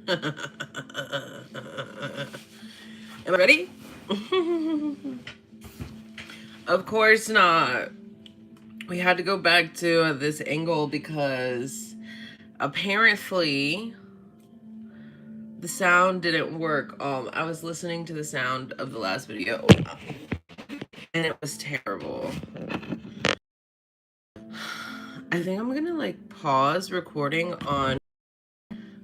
Am I ready? Of course not. We had to go back to this angle because apparently the sound didn't work. I was listening to the sound of the last video and it was terrible. I think I'm gonna like pause recording on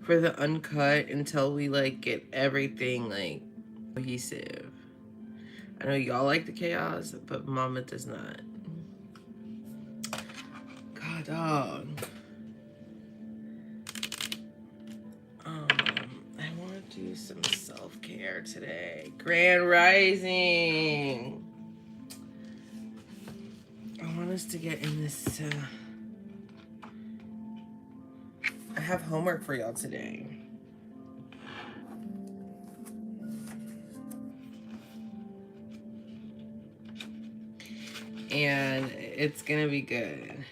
for the uncut until we like get everything like cohesive. I know y'all like the chaos, but Mama does not. God, dog. I want to do some self-care today. Grand Rising. I want us to get in this. I have homework for y'all today. And it's gonna be good.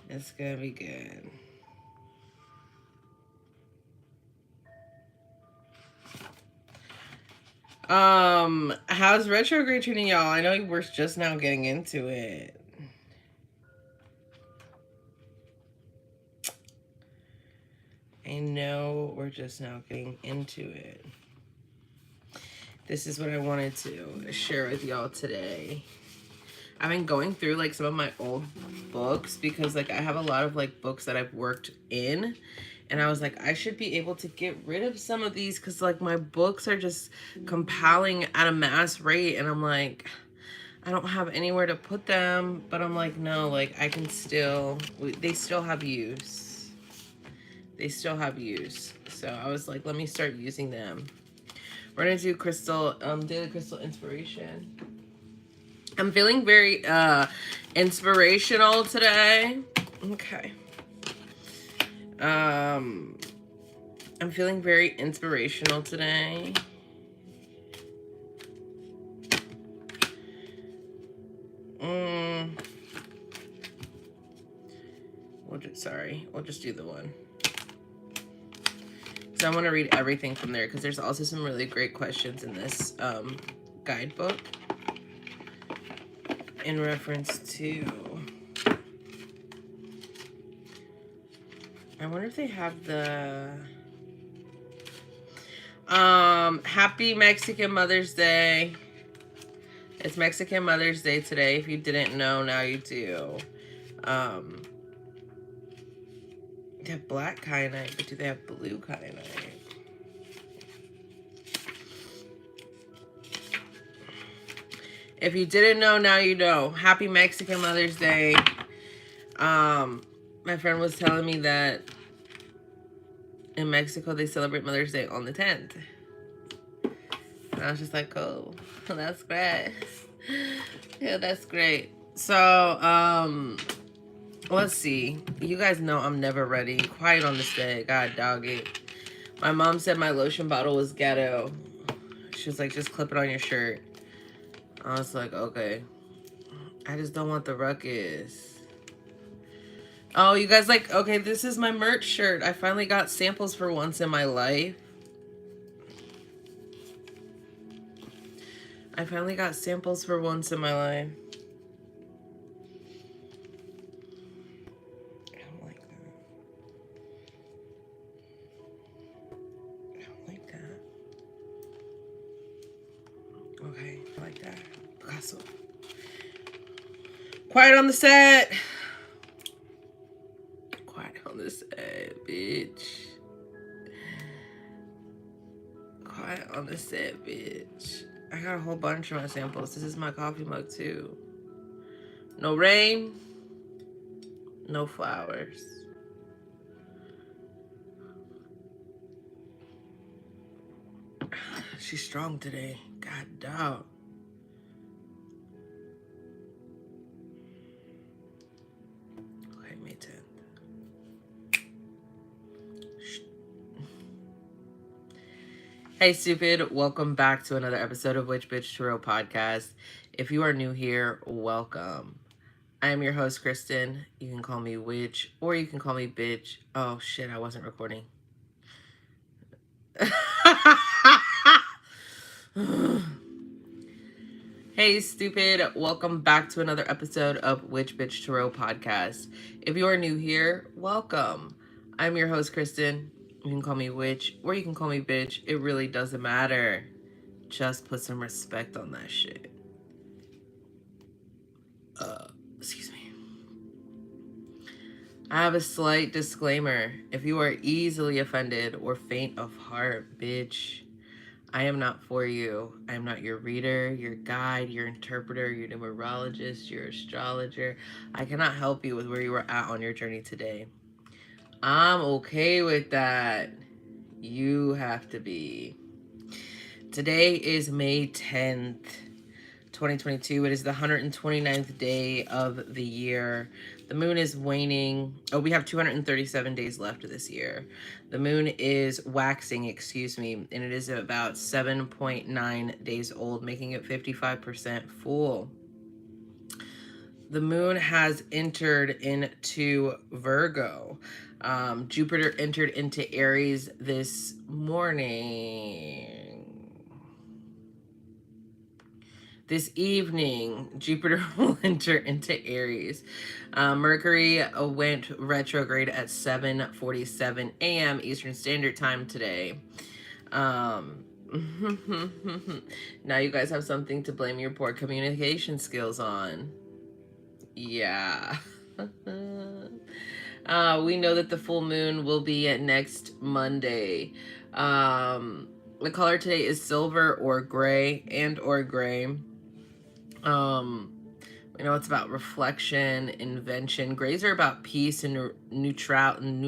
It's gonna be good. How's retrograde treating y'all? I know we're just now getting into it. I know we're just now getting into it. This is what I wanted to share with y'all today. I've been going through like some of my old books because like I have a lot of like books that I've worked in, and I was like, I should be able to get rid of some of these because like my books are just compiling at a mass rate, and I'm like, I don't have anywhere to put them, but I'm like, no, like I can still, they still have use. They still have use. So I was like, let me start using them. We're gonna do crystal, daily crystal inspiration. I'm feeling very inspirational today. Okay. I'm feeling very inspirational today. We'll just do the one. So I want to read everything from there because there's also some really great questions in this guidebook in reference to. I wonder if they have the Happy Mexican Mother's Day. It's Mexican Mother's Day today. If you didn't know, now you do. They have black kyanite, but do they have blue kyanite? If you didn't know, now you know. Happy Mexican Mother's Day. My friend was telling me that in Mexico they celebrate Mother's Day on the 10th. And I was just like, oh, that's great. Yeah, that's great. So, let's see. You guys know I'm never ready. Quiet on this day. God dog it. My mom said my lotion bottle was ghetto. She was like, just clip it on your shirt. I was like, okay. I just don't want the ruckus. Oh, you guys like, okay, this is my merch shirt. I finally got samples for once in my life. I finally got samples for once in my life. I don't like that. I don't like that. Okay, I like that. Picasso. Quiet on the set. Quiet on the set, bitch. Quiet on the set, bitch. I got a whole bunch of my samples. This is my coffee mug too. No rain, no flowers. She's strong today. God dog. Okay, May 10th. Hey, stupid. Welcome back to another episode of Witch Bitch Tarot Podcast. If you are new here, welcome. I am your host, Kristen. You can call me Witch, or you can call me Bitch. Oh shit, I wasn't recording. Hey, stupid. Welcome back to another episode of Witch Bitch Tarot Podcast. If you are new here, welcome. I'm your host, Kristen. You can call me Witch, or you can call me Bitch. It really doesn't matter. Just put some respect on that shit. Excuse me. I have a slight disclaimer. If you are easily offended or faint of heart, bitch, I am not for you. I am not your reader, your guide, your interpreter, your numerologist, your astrologer. I cannot help you with where you are at on your journey today. I'm okay with that. You have to be. Today is May 10th, 2022. It is the 129th day of the year. The moon is waning. Oh, we have 237 days left of this year. The moon is waxing, excuse me, and it is about 7.9 days old, making it 55% full. The moon has entered into Virgo. Jupiter entered into Aries this morning. This evening, Jupiter will enter into Aries. Mercury went retrograde at 7:47 a.m. Eastern Standard Time today. Now you guys have something to blame your poor communication skills on. Yeah. We know that the full moon will be next Monday. The color today is silver or gray or gray. We know it's about reflection, invention. Grays are about peace and neutrality.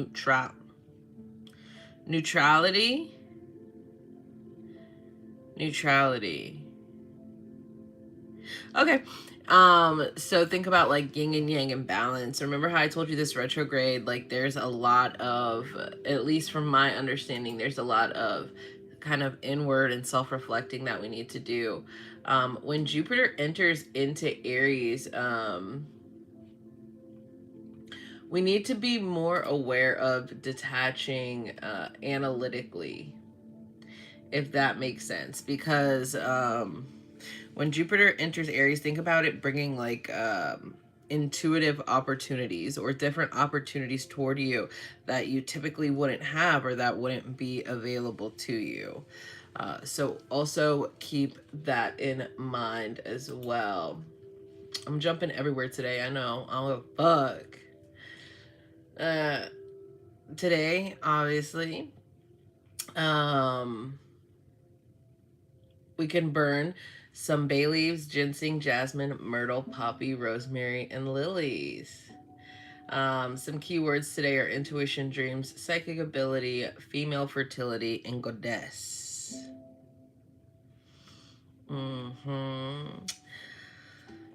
Okay. So think about like yin and yang and balance. Remember how I told you this retrograde, like there's a lot of, at least from my understanding, there's a lot of kind of inward and self-reflecting that we need to do. When Jupiter enters into Aries, we need to be more aware of detaching analytically, if that makes sense, because when Jupiter enters Aries, think about it bringing like intuitive opportunities or different opportunities toward you that you typically wouldn't have or that wouldn't be available to you. So also keep that in mind as well. I'm jumping everywhere today. I know. I'm a fuck. Today, obviously, we can burn some bay leaves, ginseng, jasmine, myrtle, poppy, rosemary, and lilies. Some keywords today are intuition, dreams, psychic ability, female fertility, and goddess.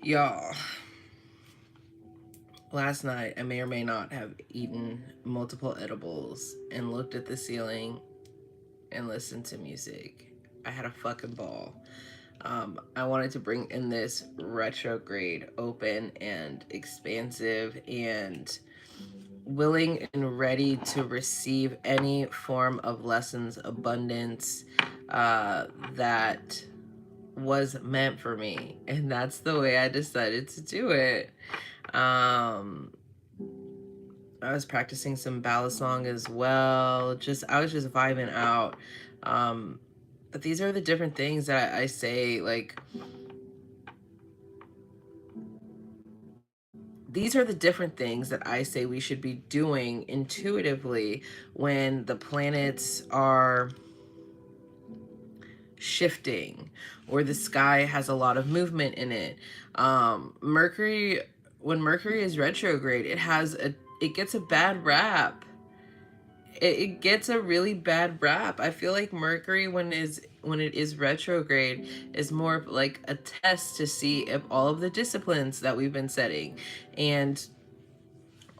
Y'all, last night I may or may not have eaten multiple edibles and looked at the ceiling and listened to music. I had a fucking ball. I wanted to bring in this retrograde open and expansive and willing and ready to receive any form of lessons, abundance that was meant for me. And that's the way I decided to do it. I was practicing some ballad song as well. I was just vibing out. But these are the different things that I say, like, these are the different things that I say we should be doing intuitively when the planets are shifting or the sky has a lot of movement in it. Mercury, when Mercury is retrograde, it gets a bad rap. It gets a really bad rap. I feel like Mercury, when it is retrograde, is more like a test to see if all of the disciplines that we've been setting and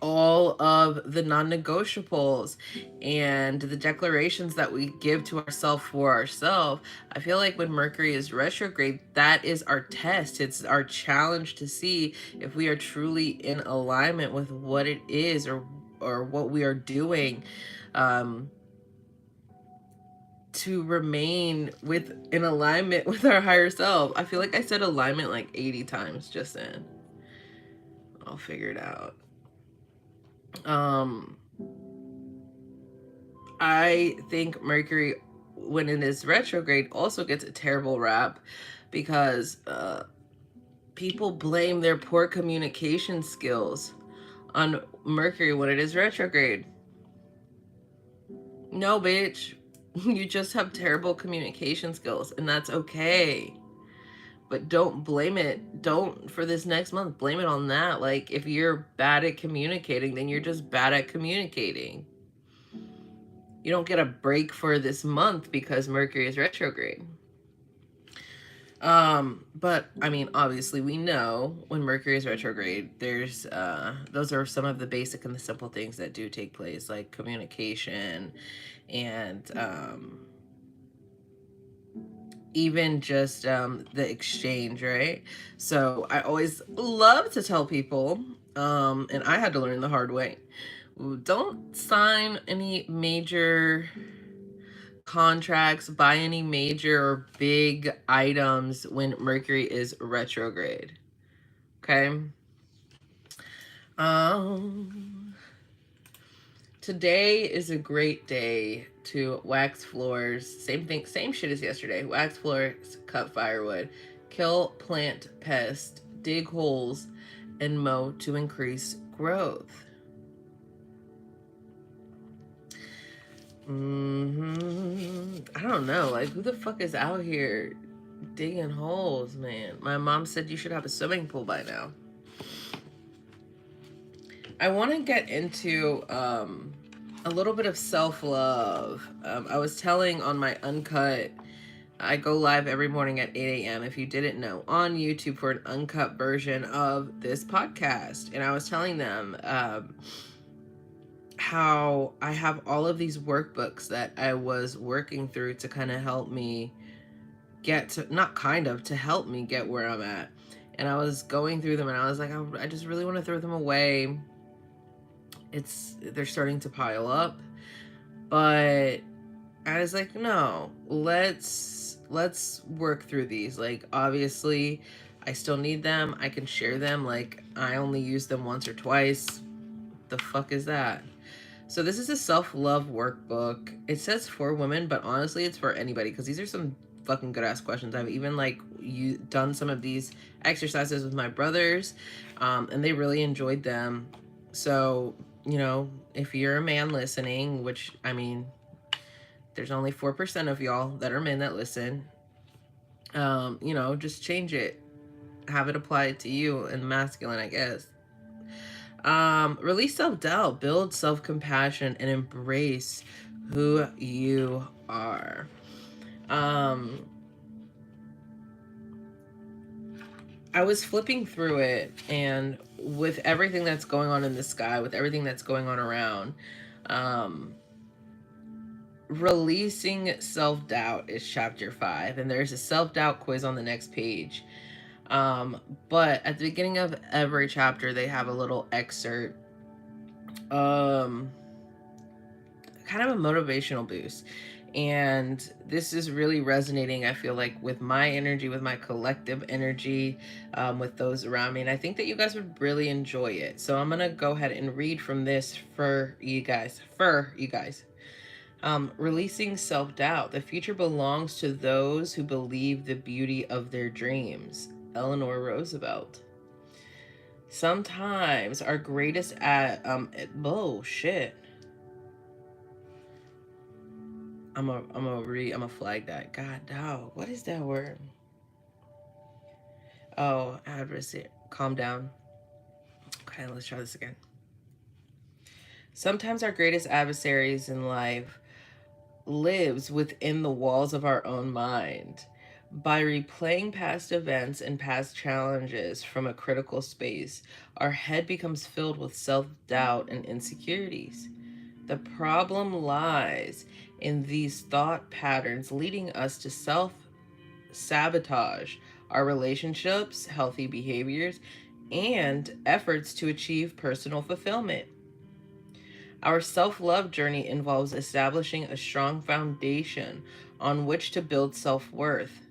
all of the non-negotiables and the declarations that we give to ourselves for ourselves. I feel like when Mercury is retrograde, that is our test. It's our challenge to see if we are truly in alignment with what it is, or what we are doing, to remain in alignment with our higher self. I feel like I said alignment like 80 times just then. I'll figure it out. I think Mercury, when it is retrograde, also gets a terrible rap because people blame their poor communication skills on Mercury when it is retrograde. No, bitch. You just have terrible communication skills, and that's okay. But don't blame it. Don't, for this next month, blame it on that. Like, if you're bad at communicating, then you're just bad at communicating. You don't get a break for this month because Mercury is retrograde. But I mean, obviously we know when Mercury is retrograde, there's those are some of the basic and the simple things that do take place, like communication and even just the exchange, right? So I always love to tell people, and I had to learn the hard way, don't sign any major contracts, buy any major or big items when Mercury is retrograde. Okay. Today is a great day to wax floors. Same thing, same shit as yesterday. Wax floors, cut firewood, kill plant pest, dig holes, and mow to increase growth. I don't know. Like, who the fuck is out here digging holes, man? My mom said you should have a swimming pool by now. I want to get into a little bit of self-love. I was telling on my Uncut, I go live every morning at 8 a.m. if you didn't know, on YouTube for an uncut version of this podcast. And I was telling them how I have all of these workbooks that I was working through to kind of help me get to, not kind of, to help me get where I'm at. And I was going through them and I was like, I just really want to throw them away. They're starting to pile up. But I was like, no, let's work through these. Like, obviously, I still need them. I can share them. Like, I only use them once or twice. The fuck is that? So this is a self-love workbook. It says for women, but honestly, it's for anybody because these are some fucking good ass questions. I've even done some of these exercises with my brothers, and they really enjoyed them. So, if you're a man listening, which, I mean, there's only 4% of y'all that are men that listen, just change it. Have it applied to you in masculine, I guess. Release self-doubt, build self-compassion, and embrace who you are. I was flipping through it, and with everything that's going on in the sky, with everything that's going on around, releasing self-doubt is chapter 5, and there's a self-doubt quiz on the next page. But at the beginning of every chapter, they have a little excerpt, kind of a motivational boost. And this is really resonating, I feel like, with my energy, with my collective energy, with those around me. And I think that you guys would really enjoy it. So I'm going to go ahead and read from this for you guys. Releasing self-doubt. The future belongs to those who believe the beauty of their dreams. Eleanor Roosevelt. Sometimes our greatest bullshit. I'm gonna flag that. God dog. What is that word? Oh, adversary. Calm down. Okay, let's try this again. Sometimes our greatest adversaries in life lives within the walls of our own mind. By replaying past events and past challenges from a critical space, our head becomes filled with self-doubt and insecurities. The problem lies in these thought patterns leading us to self-sabotage our relationships, healthy behaviors, and efforts to achieve personal fulfillment. Our self love journey involves establishing a strong foundation on which to build self worth.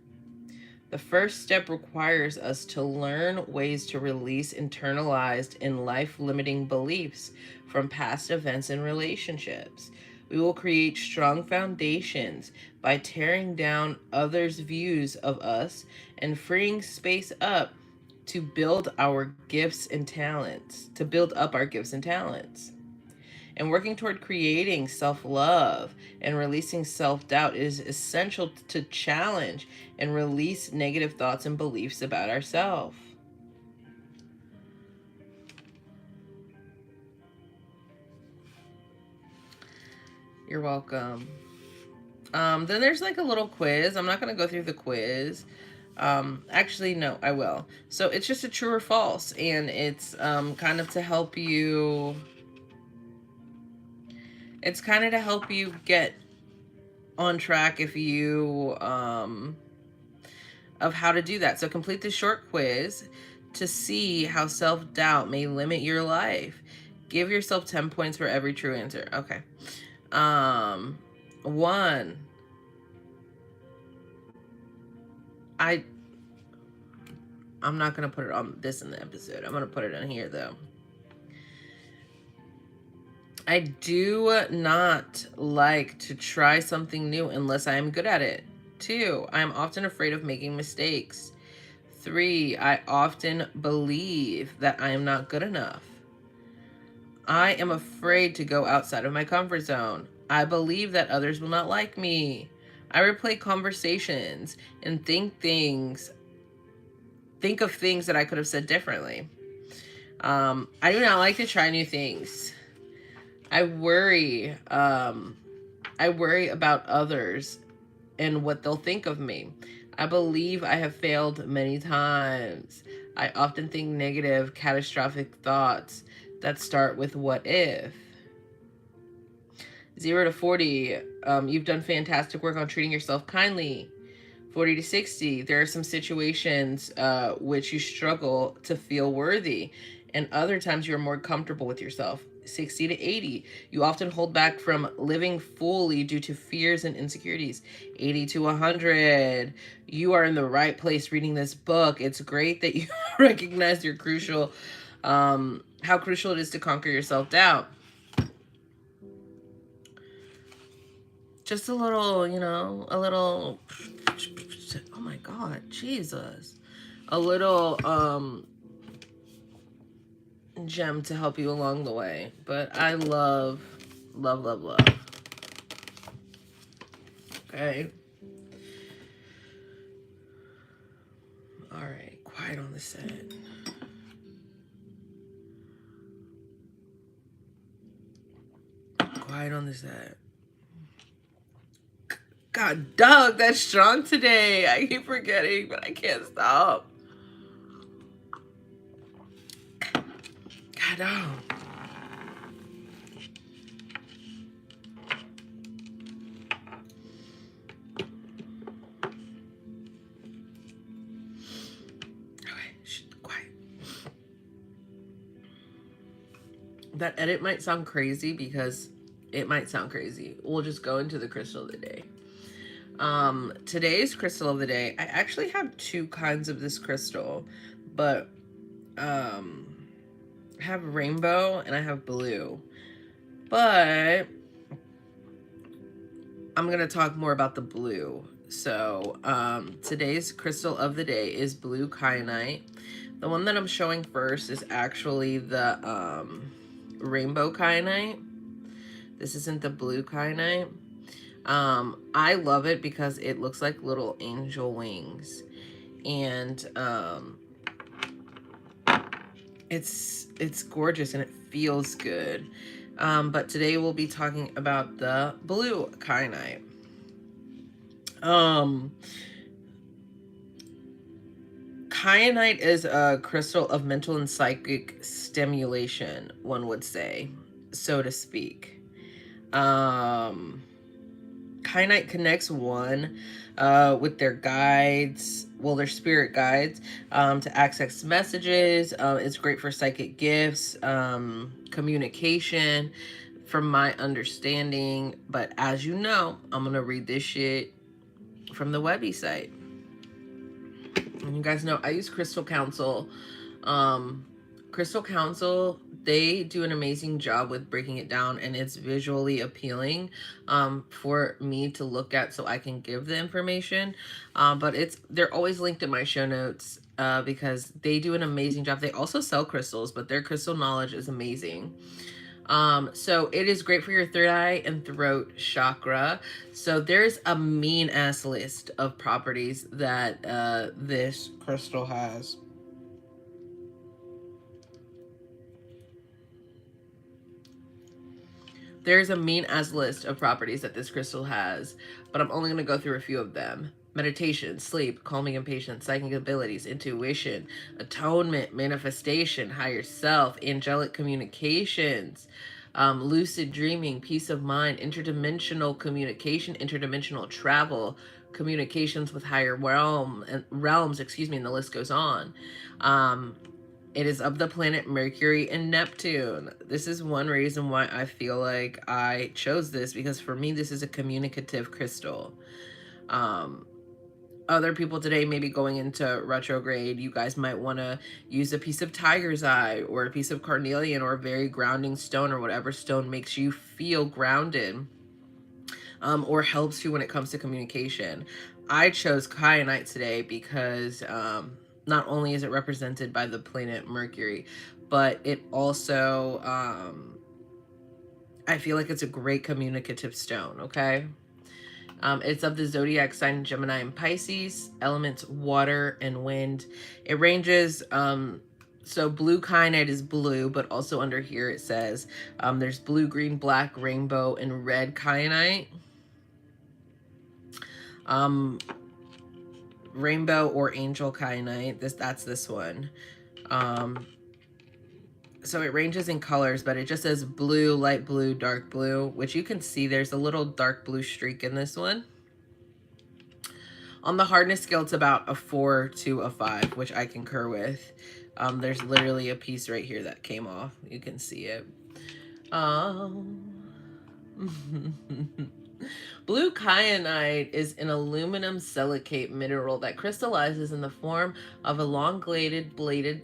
The first step requires us to learn ways to release internalized and life limiting beliefs from past events and relationships. We will create strong foundations by tearing down others' views of us and freeing space up to build our gifts and talents, to build up our gifts and talents. And working toward creating self love and releasing self doubt is essential to challenge and release negative thoughts and beliefs about ourselves. You're welcome. Then there's like a little quiz. I'm not going to go through the quiz. Actually, no, I will. So it's just a true or false, and it's kind of to help you. It's kind of to help you get on track if you of how to do that. So complete the short quiz to see how self-doubt may limit your life. Give yourself 10 points for every true answer. Okay. 1. I'm not going to put it on this in the episode. I'm going to put it in here though. I do not like to try something new unless I am good at it. 2, I am often afraid of making mistakes. 3, I often believe that I am not good enough. I am afraid to go outside of my comfort zone. I believe that others will not like me. I replay conversations and think of things that I could have said differently. I do not like to try new things. I worry about others and what they'll think of me. I believe I have failed many times. I often think negative, catastrophic thoughts that start with what if. 0 to 40, you've done fantastic work on treating yourself kindly. 40 to 60, there are some situations which you struggle to feel worthy, and other times you're more comfortable with yourself. 60 to 80, you often hold back from living fully due to fears and insecurities. 80 to 100, you are in the right place reading this book. It's great that you recognize your crucial, how crucial it is to conquer your self-doubt. Just a little, oh my God, Jesus. A little, gem to help you along the way. But I love. Okay. All right. Quiet on the set. Quiet on the set. God, Doug, that's strong today. I keep forgetting, but I can't stop. God, oh. That edit might sound crazy because it might sound crazy. We'll just go into the crystal of the day. Today's crystal of the day, I actually have 2 kinds of this crystal, but I have rainbow and I have blue. But I'm going to talk more about the blue. So today's crystal of the day is blue kyanite. The one that I'm showing first is actually the rainbow kyanite. This isn't the blue kyanite. I love it because it looks like little angel wings, and it's gorgeous and it feels good. But today we'll be talking about the blue kyanite. Kyanite is a crystal of mental and psychic stimulation, one would say, so to speak. Kyanite connects one with their guides, well, their spirit guides, to access messages. It's great for psychic gifts, communication, from my understanding. But as you know, I'm going to read this shit from the Webby site. And you guys know I use Crystal Council. Crystal Council, they do an amazing job with breaking it down, and it's visually appealing for me to look at so I can give the information. But they're always linked in my show notes because they do an amazing job. They also sell crystals, but their crystal knowledge is amazing. So it is great for your third eye and throat chakra. So there's a mean ass list of properties that this crystal has. There's a mean ass list of properties that this crystal has, but I'm only going to go through a few of them. Meditation, sleep, calming and patience, psychic abilities, intuition, atonement, manifestation, higher self, angelic communications, lucid dreaming, peace of mind, interdimensional communication, interdimensional travel, communications with higher realms, and the list goes on. It is of the planet Mercury and Neptune. This is one reason why I feel like I chose this, because for me, this is a communicative crystal. Other people today may be going into retrograde. You guys might want to use a piece of tiger's eye or a piece of carnelian or a very grounding stone or whatever stone makes you feel grounded or helps you when it comes to communication. I chose Kyanite today because not only is it represented by the planet Mercury, but it also, I feel like it's a great communicative stone, okay? It's of the zodiac sign Gemini and Pisces, elements water and wind. It ranges, so blue Kyanite is blue, but also under here it says there's blue, green, black, rainbow, and red Kyanite. Rainbow or angel Kyanite, that's this one. So it ranges in colors, but it just says blue, light blue, dark blue, which you can see there's a little dark blue streak in this one. On the hardness scale, it's about a 4 to a 5, which I concur with. There's literally a piece right here that came off. You can see it. Blue kyanite is an aluminum silicate mineral that crystallizes in the form of an elongated bladed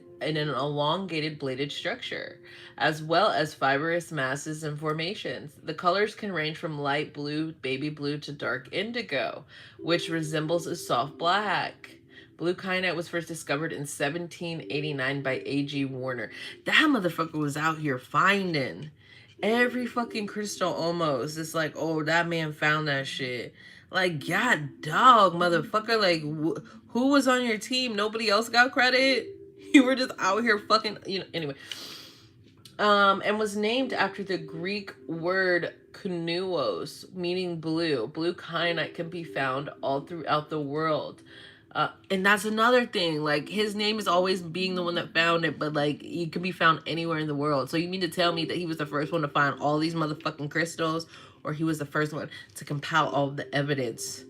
structure, as well as fibrous masses and formations. The colors can range from light blue, baby blue, to dark indigo, which resembles a soft black. Blue kyanite was first discovered in 1789 by A.G. Warner. That motherfucker was out here finding every fucking crystal almost. It's like, oh, that man found that shit. Like, god dog, motherfucker. Like, who was on your team? Nobody else got credit? You were just out here fucking, anyway. And was named after the Greek word kunuos, meaning blue. Blue kyanite can be found all throughout the world. And that's another thing. Like, his name is always being the one that found it, but like, it can be found anywhere in the world. So you mean to tell me that he was the first one to find all these motherfucking crystals, or he was the first one to compile all the evidence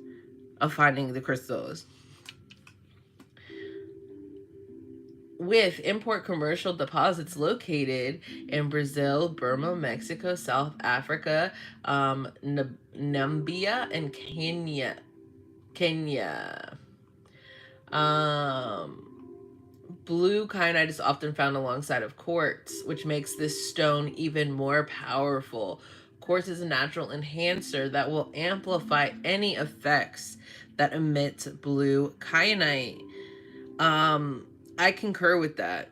of finding the crystals? With import commercial deposits located in Brazil, Burma, Mexico, South Africa, Namibia, and Kenya. Blue kyanite is often found alongside of quartz, which makes this stone even more powerful. Quartz is a natural enhancer that will amplify any effects that emit blue kyanite. I concur with that.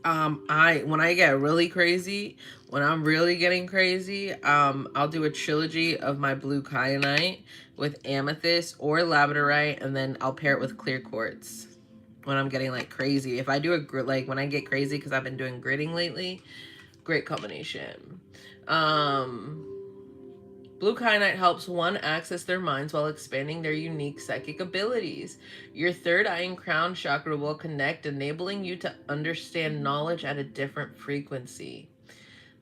When I get really crazy, when I'm really getting crazy, I'll do a trilogy of my blue kyanite with amethyst or labradorite, and then I'll pair it with clear quartz when I'm getting like crazy. If I do when I get crazy, because I've been doing gritting lately, great combination. Blue Kyanite helps one access their minds while expanding their unique psychic abilities. Your third eye and crown chakra will connect, enabling you to understand knowledge at a different frequency.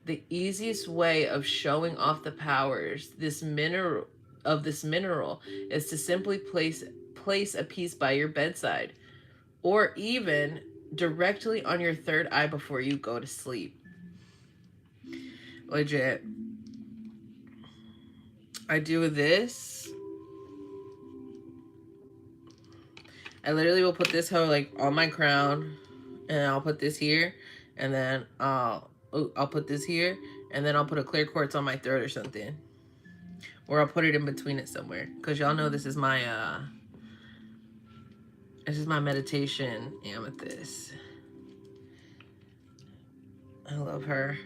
The easiest way of showing off the powers this mineral is to simply place a piece by your bedside, or even directly on your third eye before you go to sleep. Legit. I do this. I literally will put this hoe like on my crown, and I'll put this here, and then I'll put this here, and then I'll put a clear quartz on my throat or something, or I'll put it in between it somewhere, because y'all know this is my meditation amethyst. I love her.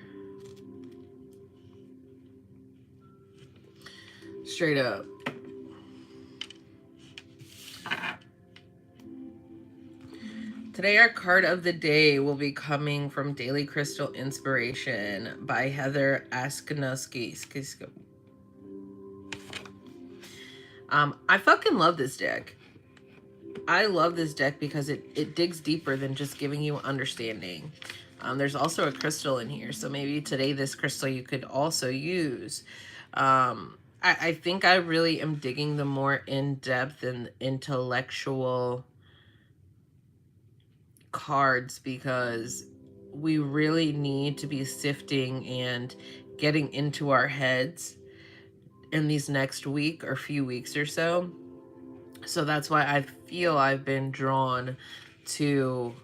Straight up. Today, our card of the day will be coming from Daily Crystal Inspiration by Heather Askinoski. I fucking love this deck. I love this deck because it digs deeper than just giving you understanding. There's also a crystal in here, so maybe today this crystal you could also use. I think I really am digging the more in-depth and intellectual cards, because we really need to be sifting and getting into our heads in these next week or few weeks or so. So that's why I feel I've been drawn to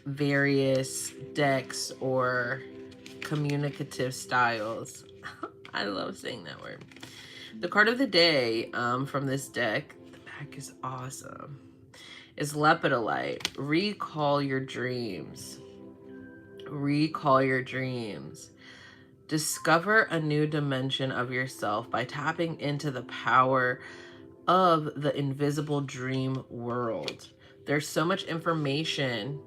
various decks or communicative styles. I love saying that word. The card of the day from this deck, the back is awesome, is Lepidolite. Recall your dreams. Recall your dreams. Discover a new dimension of yourself by tapping into the power of the invisible dream world. There's so much information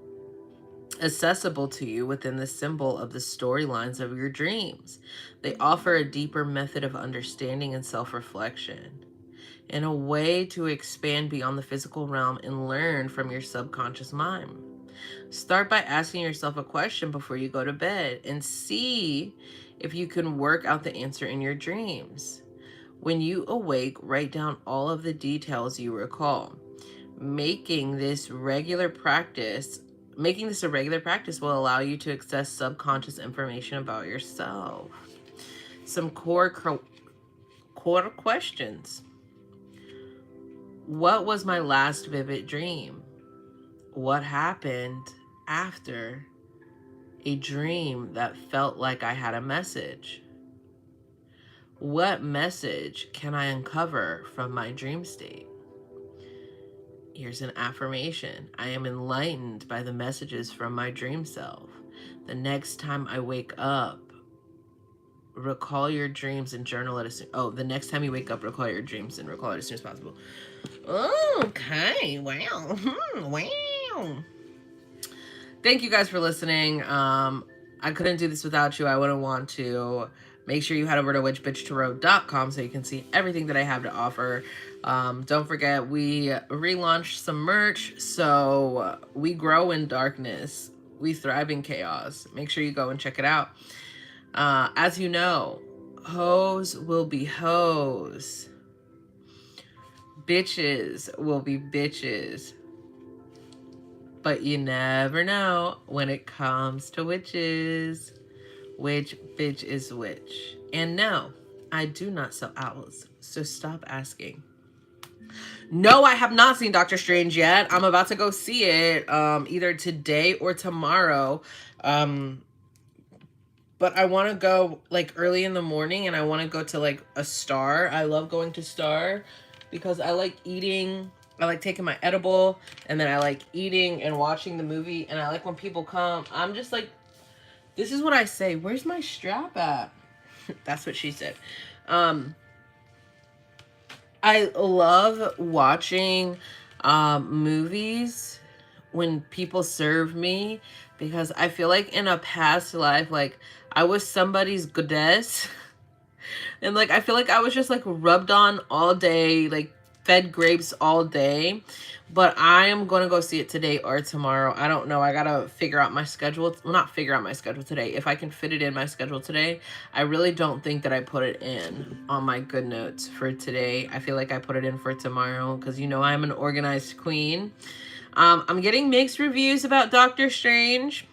accessible to you within the symbol of the storylines of your dreams. They offer a deeper method of understanding and self-reflection, and a way to expand beyond the physical realm and learn from your subconscious mind. Start by asking yourself a question before you go to bed and see if you can work out the answer in your dreams. When you awake, write down all of the details you recall. Making this a regular practice will allow you to access subconscious information about yourself. Some core questions. What was my last vivid dream? What happened after a dream that felt like I had a message? What message can I uncover from my dream state? Here's an affirmation. I am enlightened by the messages from my dream self. The next time I wake up, recall your dreams and journal it as soon. The next time you wake up, recall your dreams and recall it as soon as possible. Okay, wow. Wow. Thank you guys for listening. I couldn't do this without you. I wouldn't want to. Make sure you head over to witchbitchtarot.com so you can see everything that I have to offer. Don't forget, we relaunched some merch, so we grow in darkness. We thrive in chaos. Make sure you go and check it out. As you know, hoes will be hoes. Bitches will be bitches. But you never know when it comes to witches. Which bitch is which? And no, I do not sell owls, so stop asking. No, I have not seen Doctor Strange yet. I'm about to go see it either today or tomorrow. But I want to go like early in the morning, and I want to go to like a Star. I love going to Star because I like eating. I like taking my edible, and then I like eating and watching the movie. And I like when people come. I'm just like, this is what I say. Where's my strap at? That's what she said. I love watching movies when people serve me, because I feel like in a past life, like I was somebody's goddess. And like, I feel like I was just like rubbed on all day, like fed grapes all day. But I am going to go see it today or tomorrow. I don't know. I got to figure out my schedule. Well, not figure out my schedule today. If I can fit it in my schedule today. I really don't think that I put it in on my good notes for today. I feel like I put it in for tomorrow because, you know, I'm an organized queen. I'm getting mixed reviews about Doctor Strange.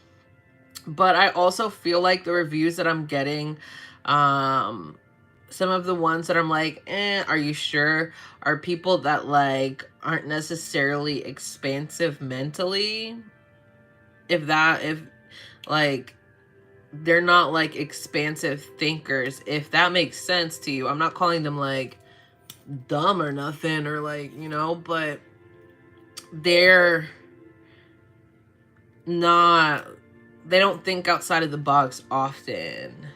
But I also feel like the reviews that I'm getting, some of the ones that I'm like, are you sure? Are people that like aren't necessarily expansive mentally. If like they're not like expansive thinkers, if that makes sense to you. I'm not calling them like dumb or nothing or like, you know, but they're not, they don't think outside of the box often.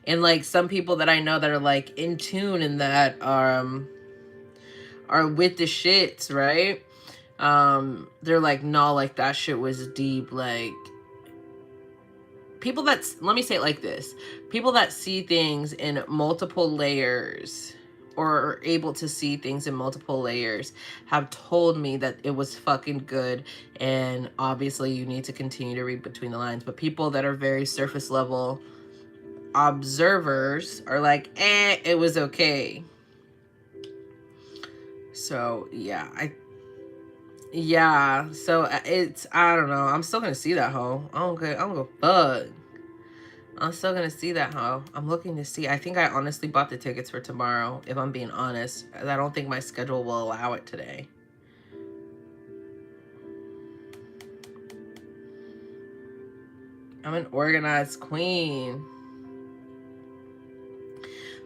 And like some people that I know that are like in tune and that are with the shits, right? They're like, no, like that shit was deep. Like people that's, let me say it like this, people that see things in multiple layers or are able to see things in multiple layers have told me that it was fucking good. And obviously you need to continue to read between the lines. But people that are very surface level observers are like, it was okay. So yeah, so it's, I don't know, I'm still gonna see that hoe. I don't go fuck. I'm still gonna see that hoe. I'm looking to see. I think I honestly bought the tickets for tomorrow, if I'm being honest. I don't think my schedule will allow it today. I'm an organized queen.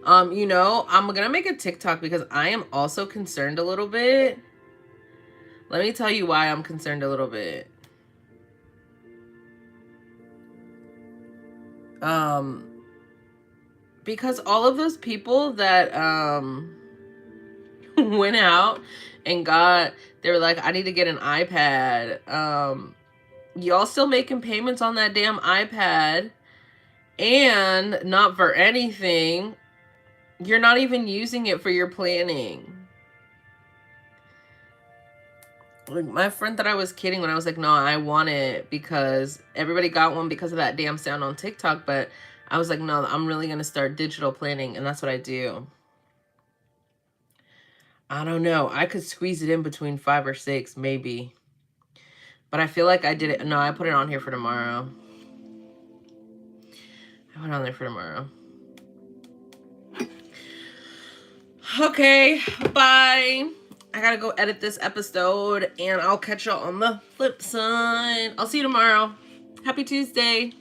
You know, I'm gonna make a TikTok because I am also concerned a little bit. Let me tell you why I'm concerned a little bit. Because all of those people that went out and they were like, I need to get an iPad. Y'all still making payments on that damn iPad and not for anything. You're not even using it for your planning. Like my friend that I was kidding when I was like, no, I want it because everybody got one because of that damn sound on TikTok. But I was like, no, I'm really going to start digital planning. And that's what I do. I don't know. I could squeeze it in between 5 or 6, maybe. But I feel like I did it. No, I put it on here for tomorrow. I put it on there for tomorrow. Okay, bye. I gotta go edit this episode and I'll catch y'all on the flip side. I'll see you tomorrow. Happy Tuesday.